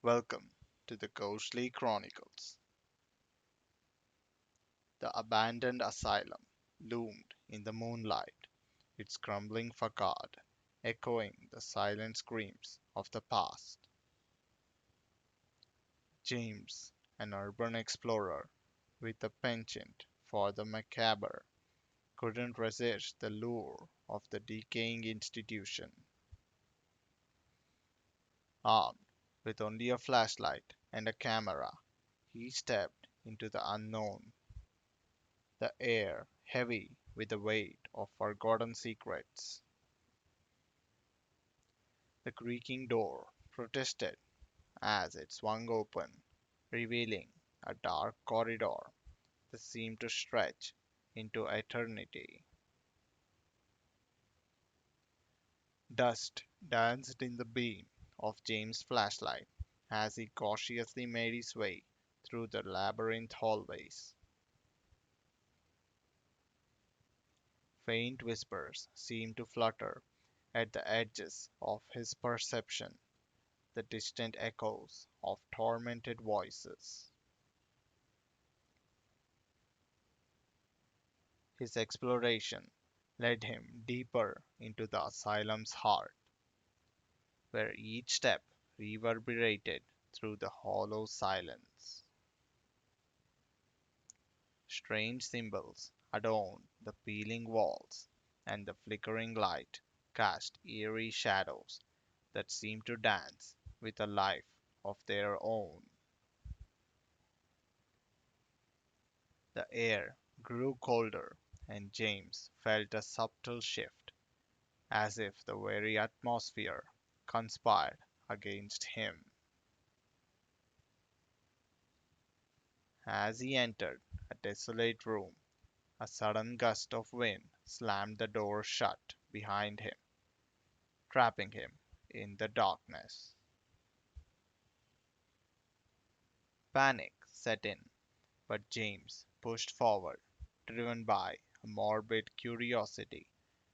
Welcome to the Ghostly Chronicles. The abandoned asylum loomed in the moonlight, its crumbling facade echoing the silent screams of the past. James, an urban explorer with a penchant for the macabre, couldn't resist the lure of the decaying institution. Armed with only a flashlight and a camera, he stepped into the unknown, the air heavy with the weight of forgotten secrets. The creaking door protested as it swung open, revealing a dark corridor that seemed to stretch into eternity. Dust danced in the beam of James' flashlight as he cautiously made his way through the labyrinth hallways. Faint whispers seemed to flutter at the edges of his perception, the distant echoes of tormented voices. His exploration led him deeper into the asylum's heart, where each step reverberated through the hollow silence. Strange symbols adorned the peeling walls, and the flickering light cast eerie shadows that seemed to dance with a life of their own. The air grew colder, and James felt a subtle shift, as if the very atmosphere conspired against him. As he entered a desolate room, a sudden gust of wind slammed the door shut behind him, trapping him in the darkness. Panic set in, but James pushed forward, driven by a morbid curiosity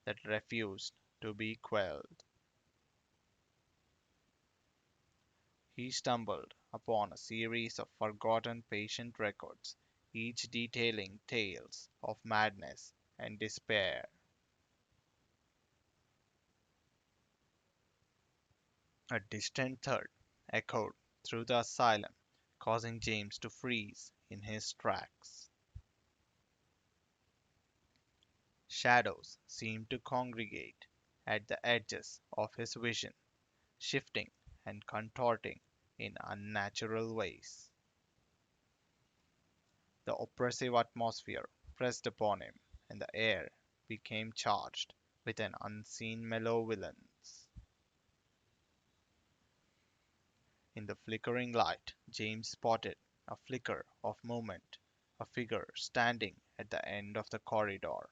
that refused to be quelled. He stumbled upon a series of forgotten patient records, each detailing tales of madness and despair. A distant thud echoed through the asylum, causing James to freeze in his tracks. Shadows seemed to congregate at the edges of his vision, shifting and contorting in unnatural ways. The oppressive atmosphere pressed upon him, and the air became charged with an unseen malevolence. In the flickering light, James spotted a flicker of movement, a figure standing at the end of the corridor.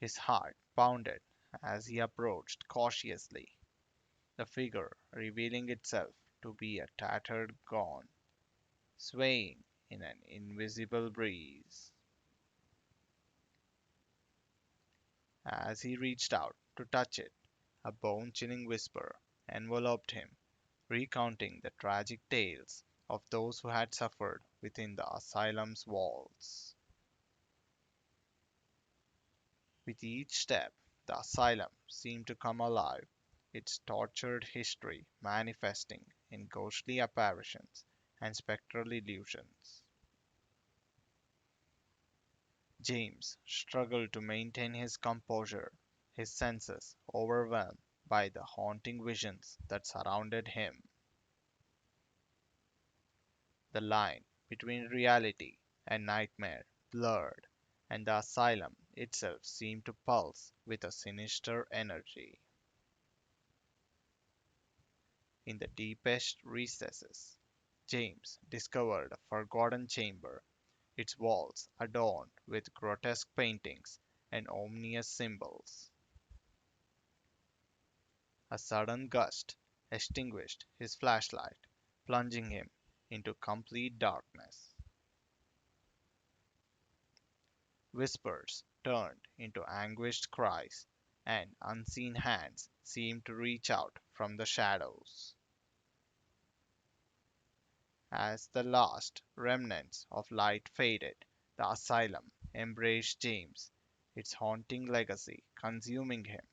His heart pounded as he approached cautiously, the figure revealing itself to be a tattered gown, swaying in an invisible breeze. As he reached out to touch it, a bone chilling whisper enveloped him, recounting the tragic tales of those who had suffered within the asylum's walls. With each step, the asylum seemed to come alive, its tortured history manifesting in ghostly apparitions and spectral illusions. James struggled to maintain his composure, his senses overwhelmed by the haunting visions that surrounded him. The line between reality and nightmare blurred, and the asylum itself seemed to pulse with a sinister energy. In the deepest recesses, James discovered a forgotten chamber, its walls adorned with grotesque paintings and ominous symbols. A sudden gust extinguished his flashlight, plunging him into complete darkness. Whispers turned into anguished cries, and unseen hands seemed to reach out from the shadows. As the last remnants of light faded, the asylum embraced James, its haunting legacy consuming him.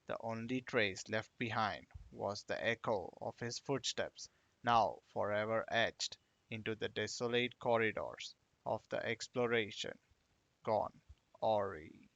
The only trace left behind was the echo of his footsteps, now forever etched into the desolate corridors of the exploration. Gone, Ori.